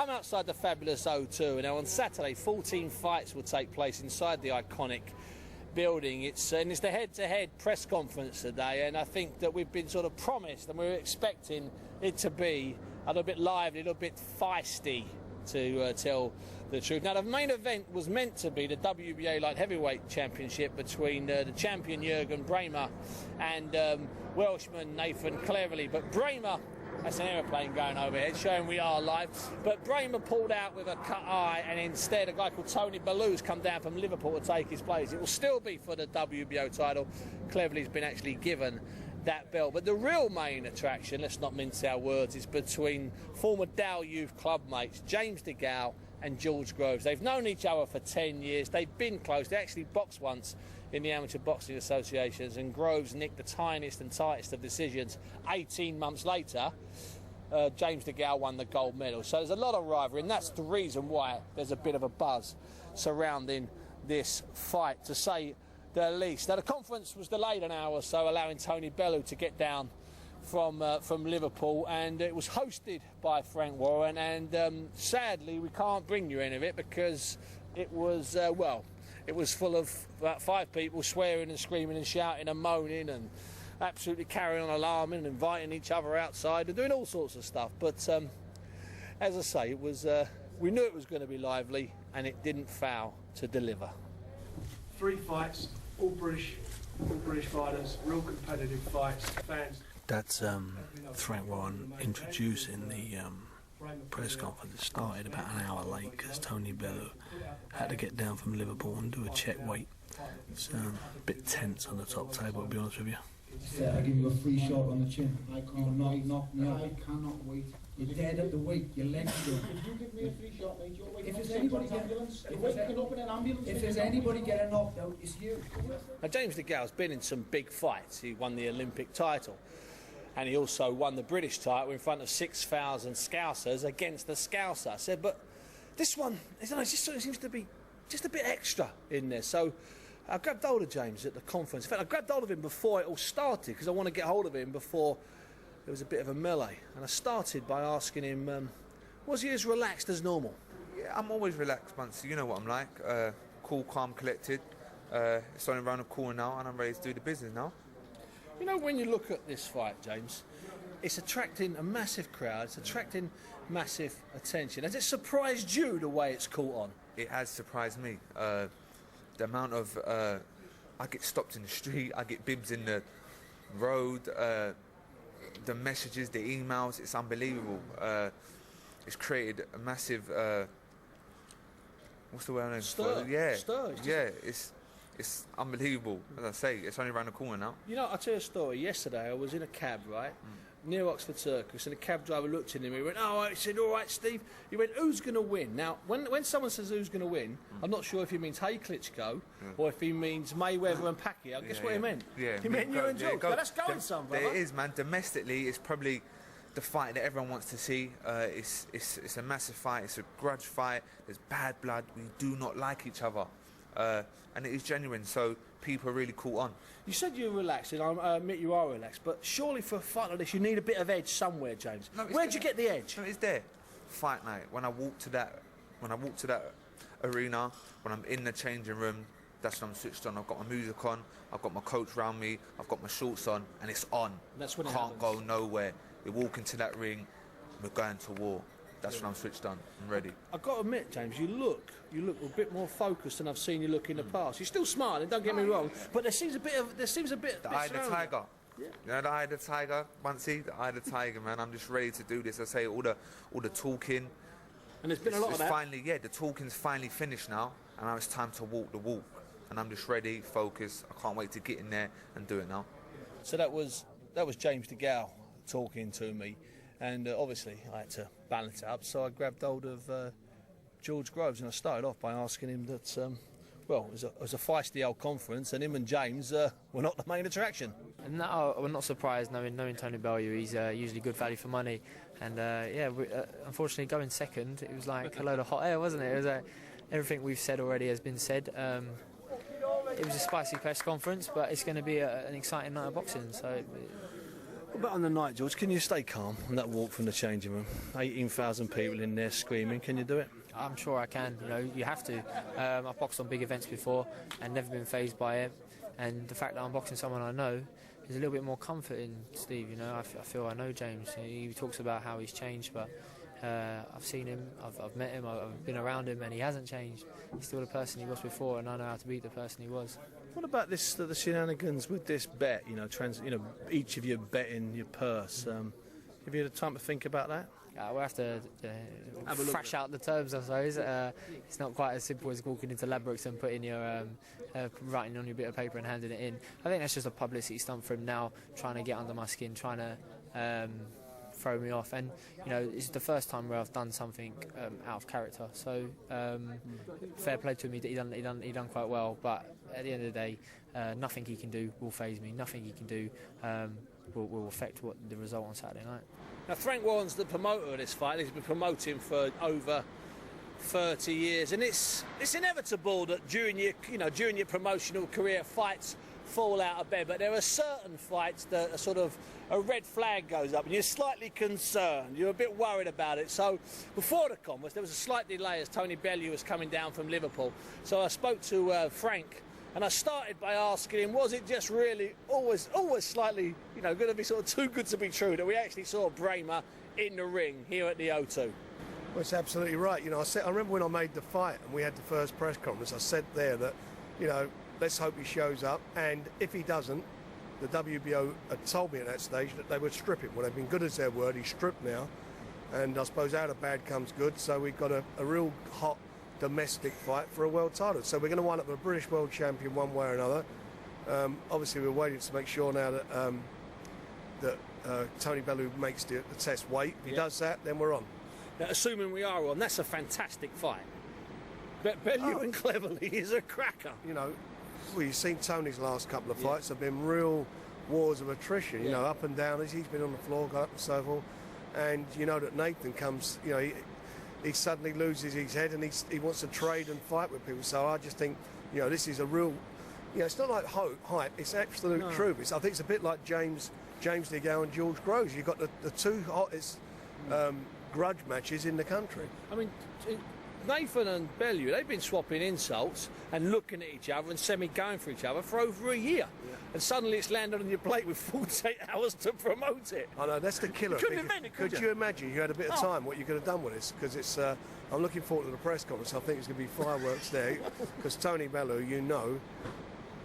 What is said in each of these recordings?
I'm outside the fabulous O2, and now on Saturday 14 fights will take place inside the iconic building. It's the head-to-head press conference today, and I think that we've been sort of promised, and we're expecting it to be a little bit lively, a little bit feisty, to tell the truth. Now, the main event was meant to be the WBA light heavyweight championship between the champion Jürgen Bremer and Welshman Nathan Cleverly, but Bremer, that's an aeroplane going overhead showing we are live, but Bremer pulled out with a cut eye, and instead a guy called Tony Bellew's come down from Liverpool to take his place. It will still be for the WBO title. Cleverly's been actually given that belt, but the real main attraction, let's not mince our words, is between former Dow Youth club mates James DeGale and George Groves. They've known each other for 10 years. They've been close. They actually boxed once in the Amateur Boxing Associations, and Groves nicked the tiniest and tightest of decisions. 18 months later, James DeGale won the gold medal. So there's a lot of rivalry, and that's the reason why there's a bit of a buzz surrounding this fight, to say the least. Now, the conference was delayed an hour or so, allowing Tony Bellew to get down from Liverpool, and it was hosted by Frank Warren, and sadly we can't bring you any of it because it was it was full of about 5 people swearing and screaming and shouting and moaning and absolutely carrying on alarming and inviting each other outside and doing all sorts of stuff. But as I say, it was we knew it was going to be lively, and it didn't fail to deliver. 3 fights, all British fighters, real competitive fights, fans. That's Frank Warren introducing the press conference. It started about an hour late because Tony Bellew had to get down from Liverpool and do a check weight. It's a bit tense on the top table, to be honest with you. I give you a free shot on the chin. I can't knock me out. I cannot wait. You're dead at the weight. Your legs go. If you give me a free shot, mate, you're waiting. If there's anybody getting knocked out, it's you. Now, James DeGale's been in some big fights. He won the Olympic title, and he also won the British title in front of 6,000 Scousers against the Scouser. I said, but this one, it just sort of seems to be just a bit extra in there. So I grabbed hold of James at the conference. In fact, I grabbed hold of him before it all started because I want to get hold of him before there was a bit of a melee. And I started by asking him, was he as relaxed as normal? Yeah, I'm always relaxed, Bunce. You know what I'm like. Cool, calm, collected. It's only around the corner now, and I'm ready to do the business now. You know, when you look at this fight, James, it's attracting a massive crowd. It's attracting massive attention. Has it surprised you the way it's caught on? It has surprised me. The amount of I get stopped in the street, I get bibs in the road, the messages, the emails, it's unbelievable. It's created a massive what's the word I know? Stir. It's unbelievable. As I say, it's only around the corner now. You know, I'll tell you a story. Yesterday I was in a cab, right, near Oxford Circus, and the cab driver looked at him and he went, he said, all right, Steve. He went, who's going to win? Now, when someone says who's going to win, I'm not sure if he means Hey Klitschko or if he means Mayweather and Pacquiao. Guess what he meant? Yeah, he meant you and George. Now, let's go in some, brother. There it is, man. Domestically, it's probably the fight that everyone wants to see. It's a massive fight. It's a grudge fight. There's bad blood. We do not like each other. And it is genuine, so people are really caught on. You said you were relaxed, and I admit you are relaxed, but surely for a fight like this you need a bit of edge somewhere, James. No, where'd you get the edge? No, it's there. Fight night. When I walk to that arena, when I'm in the changing room, that's when I'm switched on. I've got my music on, I've got my coach round me, I've got my shorts on, and it's on. And that's when it Can't happens. go nowhere. We walk into that ring, we're going to war. That's when I'm switched on and ready. I've got to admit, James, you look a bit more focused than I've seen you look in the past. You're still smiling, don't get me wrong, but there seems a bit. The eye of the tiger. Yeah. You know the eye of the tiger, Bunce? The eye of the tiger, man. I'm just ready to do this. I say all the talking. And there's been a lot of that. Finally, the talking's finally finished now, and now it's time to walk the walk. And I'm just ready, focused. I can't wait to get in there and do it now. So that was James DeGale talking to me. And obviously I had to balance it up, so I grabbed hold of George Groves, and I started off by asking him that, it was a feisty old conference, and him and James were not the main attraction. No, we're not surprised knowing Tony Bellew. He's usually good value for money, and unfortunately going second, it was like a load of hot air, wasn't it? It was everything we've said already has been said. It was a spicy press conference, but it's going to be an exciting night of boxing. So. about on the night, George? Can you stay calm on that walk from the changing room? 18,000 people in there screaming. Can you do it? I'm sure I can. You know, you have to. I've boxed on big events before and never been fazed by it. And the fact that I'm boxing someone I know is a little bit more comforting, Steve. You know, I feel I know James. He talks about how he's changed, but I've seen him, I've met him, I've been around him, and he hasn't changed. He's still the person he was before, and I know how to beat the person he was. What about this, the shenanigans with this bet? You know, each of you betting your purse. Have you had time to think about that? We'll have to thrash out the terms, I suppose. It's not quite as simple as walking into Ladbrokes and putting your writing on your bit of paper and handing it in. I think that's just a publicity stunt for him now, trying to get under my skin, trying to throw me off. And you know, it's the first time where I've done something out of character. So fair play to him. He done quite well. But at the end of the day, nothing he can do will faze me. Nothing he can do will affect the result on Saturday night. Now, Frank Warren's the promoter of this fight. He's been promoting for over 30 years, and it's inevitable that during your promotional career, fights fall out of bed. But there are certain fights that are sort of a red flag goes up, and you're slightly concerned. You're a bit worried about it. So before the conference, there was a slight delay as Tony Bellew was coming down from Liverpool. So I spoke to Frank. And I started by asking him, was it just really always slightly, going to be sort of too good to be true that we actually saw Bramer in the ring here at the O2? Well, it's absolutely right. I remember when I made the fight and we had the first press conference, I said there that, let's hope he shows up. And if he doesn't, the WBO had told me at that stage that they would strip him. Well, they've been good as their word. He's stripped now. And I suppose out of bad comes good. So we've got a real hot domestic fight for a world title. So we're going to wind up with a British world champion one way or another. Obviously we're waiting to make sure now that Tony Bellew makes the test weight. If he does that, then we're on. Now, assuming we are on, that's a fantastic fight. Bellew and Cleverly is a cracker. Well, you've seen Tony's last couple of fights have been real wars of attrition, up and down. He's been on the floor, got up and so forth. And you know that Nathan comes, he suddenly loses his head and he wants to trade and fight with people. So I just think, this is a real, it's not like hype, it's absolute truth. I think it's a bit like James DeGale and George Groves. You've got the two hottest grudge matches in the country. I mean, Nathan and Bellew, they've been swapping insults and looking at each other and semi-going for each other for over a year. Yeah. And suddenly it's landed on your plate with 48 hours to promote it. I know, that's the killer. Could you imagine if you had a bit of time what you could have done with this? Because it's, I'm looking forward to the press conference. I think it's going to be fireworks there. Because Tony Bellew,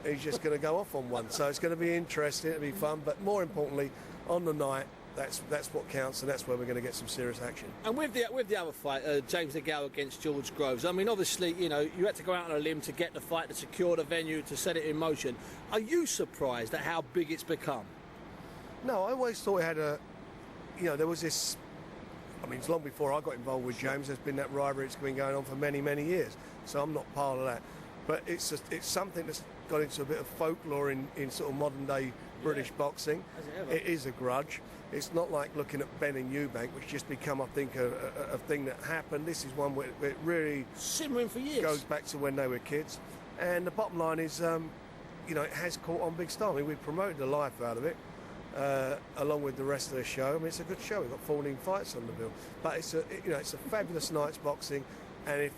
he's just going to go off on one. So it's going to be interesting, it'll be fun. But more importantly, on the night, that's what counts, and that's where we're going to get some serious action. And with the other fight, James DeGale against George Groves, I mean, obviously, you had to go out on a limb to get the fight, to secure the venue, to set it in motion. Are you surprised at how big it's become? No, I always thought it had there was this, I mean, it's long before I got involved with James, there's been that rivalry that's been going on for many, many years, so I'm not part of that. But it's something that's got into a bit of folklore in sort of modern-day British boxing. It is a grudge. It's not like looking at Ben and Eubank, which just become, I think, a thing that happened. This is one where it really simmering for years. Goes back to when they were kids. And the bottom line is, it has caught on big style. I mean, we've promoted the life out of it, along with the rest of the show. I mean, it's a good show. We've got 14 fights on the bill. But it's a fabulous night's boxing. And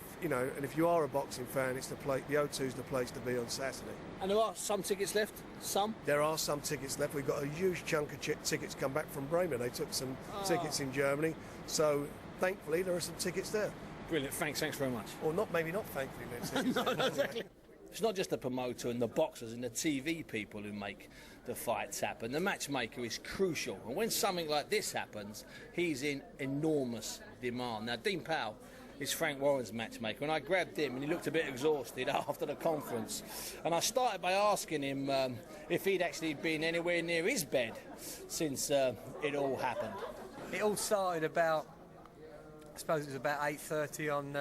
if you are a boxing fan, the O2's the place to be on Saturday. And there are some tickets left? Some? There are some tickets left. We've got a huge chunk of tickets come back from Bremen. They took some tickets in Germany. So, thankfully, there are some tickets there. Brilliant. Thanks very much. Or maybe not thankfully. No, exactly. It's not just the promoter and the boxers and the TV people who make the fights happen. The matchmaker is crucial. And when something like this happens, he's in enormous demand. Now, Dean Powell is Frank Warren's matchmaker, and I grabbed him and he looked a bit exhausted after the conference, and I started by asking him if he'd actually been anywhere near his bed since it all happened. It all started about, I suppose it was about 8:30 on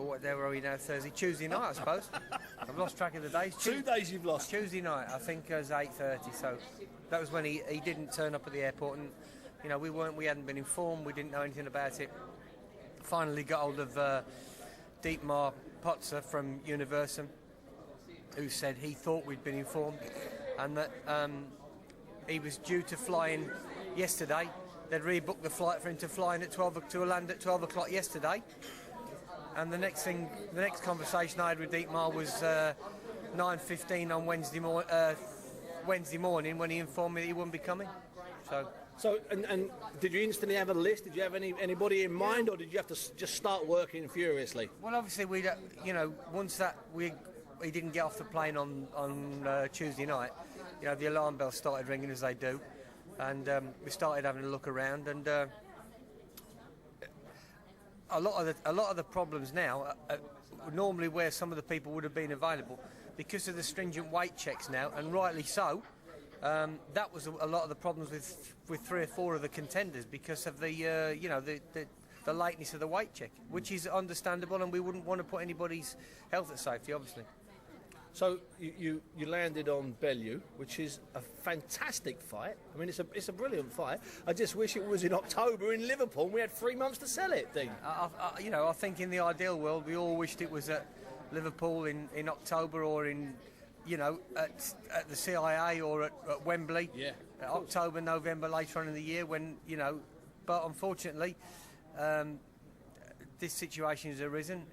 what day were we now, Tuesday night, I suppose. I've lost track of the days. 2 days you've lost. Tuesday night, I think it was 8:30, so that was when he didn't turn up at the airport, and we hadn't been informed, we didn't know anything about it. Finally got hold of Dietmar Potzer from Universum, who said he thought we'd been informed, and that he was due to fly in yesterday. They'd rebooked the flight for him to fly in at 12 to land at 12 o'clock yesterday. And the next conversation I had with Dietmar was 9:15 on Wednesday morning when he informed me that he wouldn't be coming. So, and did you instantly have a list? Did you have anybody in mind, or did you have to just start working furiously? Well, obviously once that he didn't get off the plane on Tuesday night, the alarm bells started ringing as they do, and we started having a look around, and a lot of the problems now normally where some of the people would have been available because of the stringent weight checks now, and rightly so. That was a lot of the problems with 3 or 4 of the contenders because of the lateness of the weight check, which is understandable, and we wouldn't want to put anybody's health at safety, obviously. So you landed on Bellew, which is a fantastic fight. I mean, it's a brilliant fight. I just wish it was in October in Liverpool and we had 3 months to sell it, Dean. I think in the ideal world we all wished it was at Liverpool in October, or in at the CIA or at Wembley. Yeah. October, November, later on in the year when, but unfortunately this situation has arisen.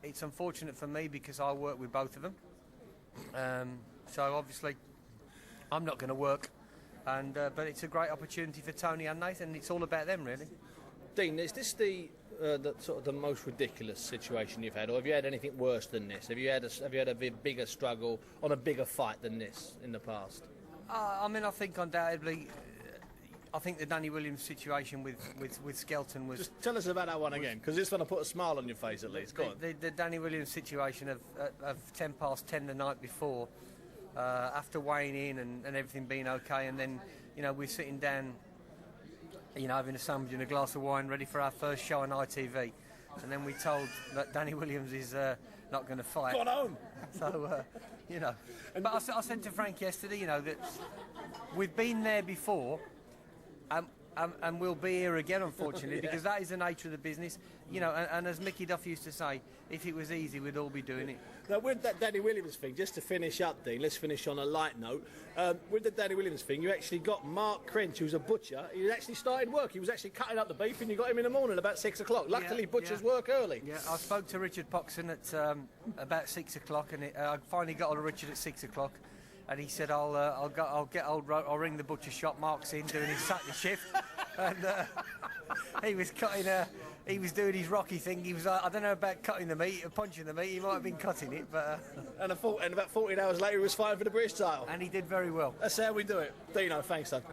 It's unfortunate for me because I work with both of them. So obviously I'm not going to work, but it's a great opportunity for Tony and Nathan. It's all about them, really. Dean, is this the sort of the most ridiculous situation you've had, or have you had anything worse than this? Have you had a bigger struggle on a bigger fight than this in the past? I think undoubtedly. I think the Danny Williams situation with Skelton was... Just tell us about that one again, because this one will put a smile on your face at least. Go on. The Danny Williams situation of 10 past 10 the night before, after weighing in and everything being okay, and then, we're sitting down, having a sandwich and a glass of wine ready for our first show on ITV, and then we told that Danny Williams is not going to fight. Gone home! So, But I said to Frank yesterday, that we've been there before, and we'll be here again, unfortunately, Yeah. because that is the nature of the business. And as Mickey Duff used to say, if it was easy, we'd all be doing it. Now, with that Danny Williams thing, just to finish up, Dean, let's finish on a light note. With the Danny Williams thing, you actually got Mark Crench, who's a butcher. He actually started work. He was actually cutting up the beef, and you got him in the morning about 6 o'clock. Luckily, butchers work early. Yeah, I spoke to Richard Poxon at about 6 o'clock, and I finally got hold of Richard at 6 o'clock. And he said, I'll ring the butcher shop. Mark's in doing his Saturday shift, and he was cutting. He was doing his Rocky thing. He was like, I don't know about cutting the meat or punching the meat. He might have been cutting it, but. And about 14 hours later, he was fighting for the British title. And he did very well. That's how we do it. Dino, thanks, son.